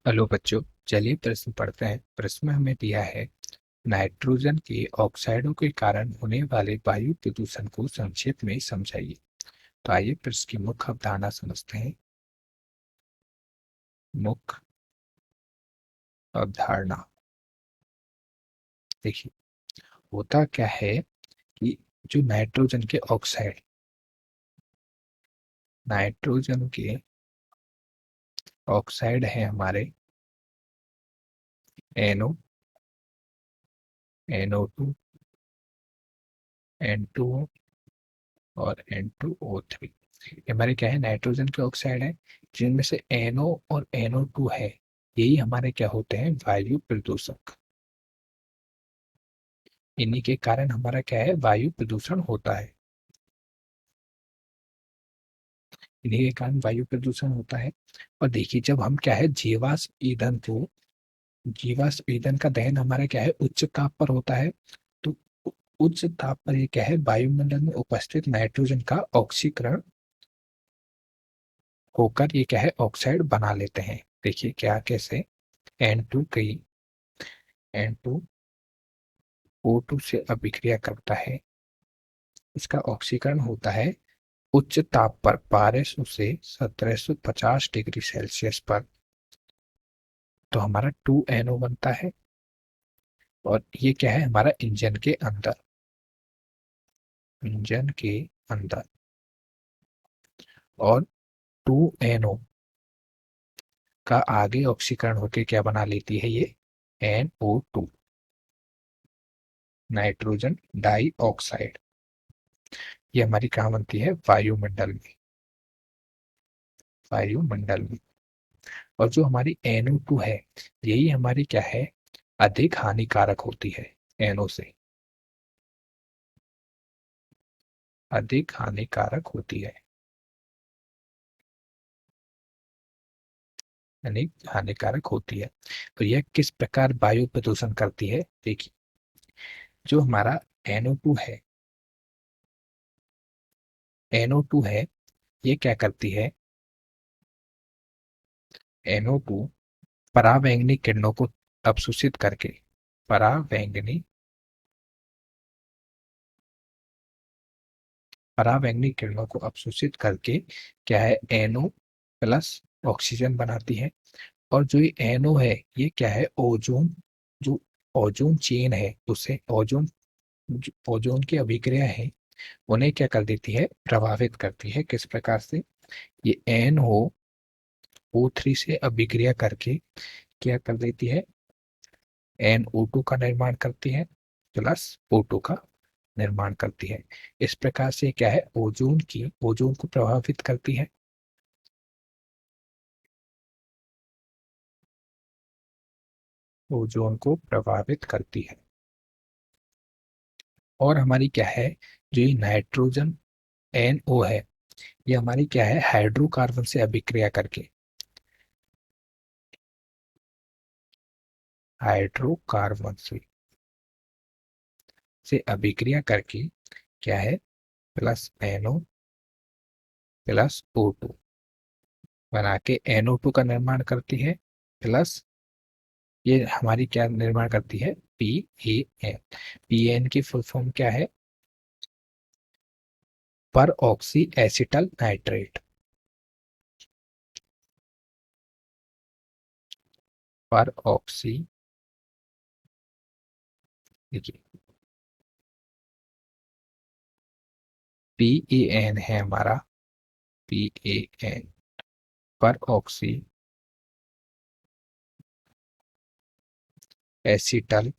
Hello बच्चों, चलिए प्रश्न पढ़ते हैं। प्रश्न में हमें दिया है नाइट्रोजन के ऑक्साइडों के कारण होने वाले वायु प्रदूषण को संक्षेप में समझाइए। तो आइए प्रश्न की मुख्य अवधारणा समझते हैं। मुख्य अवधारणा देखिए, होता क्या है कि जो नाइट्रोजन के ऑक्साइड, नाइट्रोजन के ऑक्साइड है हमारे NO, NO2, N2O और N2O3। ये हमारे क्या है, नाइट्रोजन के ऑक्साइड है, जिनमें से NO और NO2 है। यही हमारे क्या होते हैं, वायु प्रदूषक। इन्हीं के कारण हमारा क्या है, वायु प्रदूषण होता है। इन्हीं के कारण वायु प्रदूषण होता है। और देखिए, जब हम क्या है, जीवाश्म ईंधन का दहन हमारा क्या है, उच्च ताप पर होता है। तो उच्च ताप पर ये क्या है, वायुमंडल में उपस्थित नाइट्रोजन का ऑक्सीकरण होकर ये क्या है, ऑक्साइड बना लेते हैं। देखिए क्या, कैसे एन टू की N2O2 से अभिक्रिया करता है। इसका ऑक्सीकरण होता है उच्च ताप पर 1200 से 1750 डिग्री सेल्सियस पर। तो हमारा 2NO बनता है। और ये क्या है, हमारा इंजन के अंदर। और 2NO का आगे ऑक्सीकरण होकर क्या बना लेती है ये, NO2, नाइट्रोजन डाई ऑक्साइड। ये हमारी कहाँ बनती है, वायुमंडल में। और जो हमारी NO2 है, यही हमारी क्या है, अधिक हानिकारक होती है NO से, अधिक हानिकारक होती है, यानी हानिकारक होती है। तो यह किस प्रकार वायु प्रदूषण करती है, देखिए। जो हमारा NO2 है, NO2 है, ये क्या करती है, NO2 परावैंगनी किरणों को अवशोषित करके, परावैंगनी परावैंगनी किरणों को अवशोषित करके क्या है, NO प्लस ऑक्सीजन बनाती है। और जो ये NO है, ये क्या है, ओजोन, जो ओजोन चेन है उसे, ओजोन की अभिक्रिया है, उन्हें क्या कर देती है, प्रभावित करती है। किस प्रकार से, ये NO O3 से अभिक्रिया करके क्या कर देती है, NO2 का निर्माण करती है, प्लस O2 का निर्माण करती है। इस प्रकार से क्या है, ओजोन को प्रभावित करती है। ओजोन को प्रभावित करती है। और हमारी क्या है, जो ये नाइट्रोजन NO है, ये हमारी क्या है, हाइड्रोकार्बन से अभिक्रिया करके, हाइड्रोकार्बन से अभिक्रिया करके क्या है, प्लस NO प्लस O2 बना के NO2 का निर्माण करती है। प्लस ये हमारी क्या निर्माण करती है, PAN। PAN की फुल फॉर्म क्या है, पर ऑक्सी एसिटल नाइट्रेट। पर ऑक्सी, देखिए PAN है हमारा, PAN पर ऑक्सी एसिटल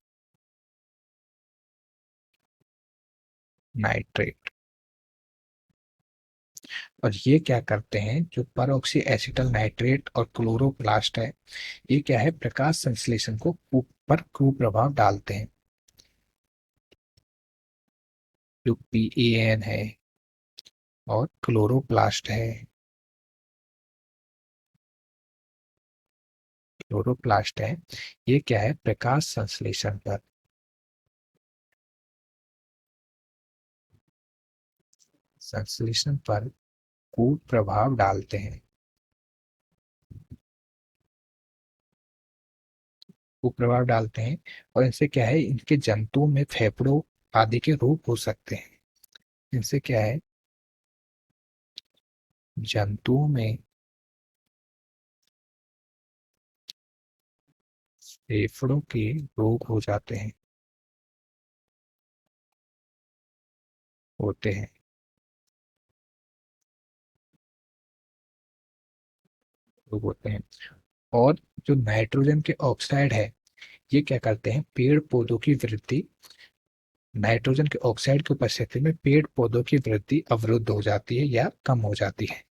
नाइट्रेट। और ये क्या करते हैं, जो परऑक्सी एसिटल नाइट्रेट और क्लोरोप्लास्ट है, ये क्या है, प्रकाश संश्लेषण को ऊपर कुप्रभाव डालते हैं। जो PAN है और क्लोरोप्लास्ट है, ये क्या है, प्रकाश संश्लेषण पर कुप्रभाव डालते हैं। कुप्रभाव डालते हैं और इनसे क्या है, इनके जंतुओं में फेफड़ों आदि के रोग हो सकते हैं। इनसे क्या है, जंतुओं में फेफड़ों के रोग हो जाते हैं, होते हैं, रोग होते हैं। और जो नाइट्रोजन के ऑक्साइड है, ये क्या करते हैं, पेड़ पौधों की वृद्धि, नाइट्रोजन के ऑक्साइड की उपस्थिति में पेड़ पौधों की वृद्धि अवरुद्ध हो जाती है या कम हो जाती है।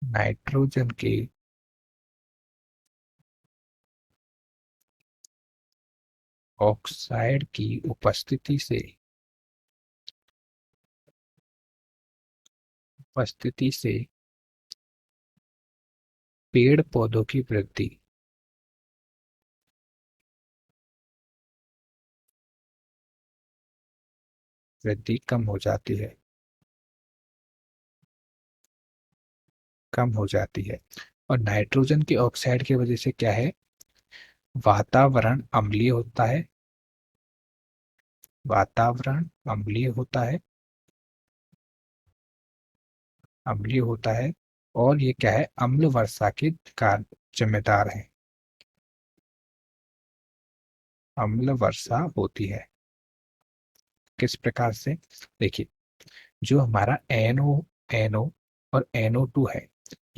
नाइट्रोजन के ऑक्साइड की उपस्थिति से पेड़ पौधों की वृद्धि कम हो जाती है, कम हो जाती है। और नाइट्रोजन के ऑक्साइड की वजह से क्या है, वातावरण अम्लीय होता है, वातावरण अम्लीय होता है, अम्लीय होता है। और ये क्या है, अम्ल वर्षा के कारण जिम्मेदार है, अम्ल वर्षा होती है। किस प्रकार से, देखिए, जो हमारा NO और NO2 है,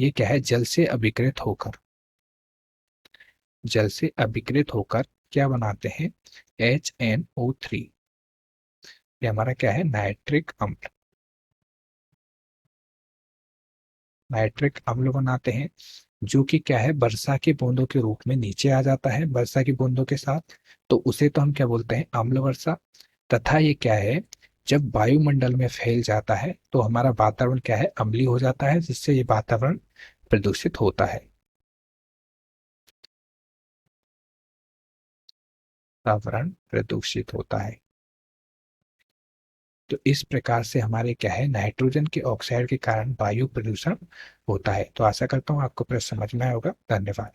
ये क्या है, जल से अभिकृत होकर क्या बनाते हैं, HNO3। ये हमारा क्या है, नाइट्रिक अम्ल बनाते हैं, जो कि क्या है, वर्षा की बूंदों के रूप में नीचे आ जाता है वर्षा की बूंदों के साथ। तो उसे तो हम क्या बोलते हैं, अम्ल वर्षा। तथा ये क्या है, जब वायुमंडल में फैल जाता है तो हमारा वातावरण क्या है, अम्लीय हो जाता है, जिससे ये वातावरण प्रदूषित होता है, वातावरण प्रदूषित होता है। तो इस प्रकार से हमारे क्या है, नाइट्रोजन के ऑक्साइड के कारण वायु प्रदूषण होता है। तो आशा करता हूँ आपको प्रश्न समझ में आया होगा। धन्यवाद।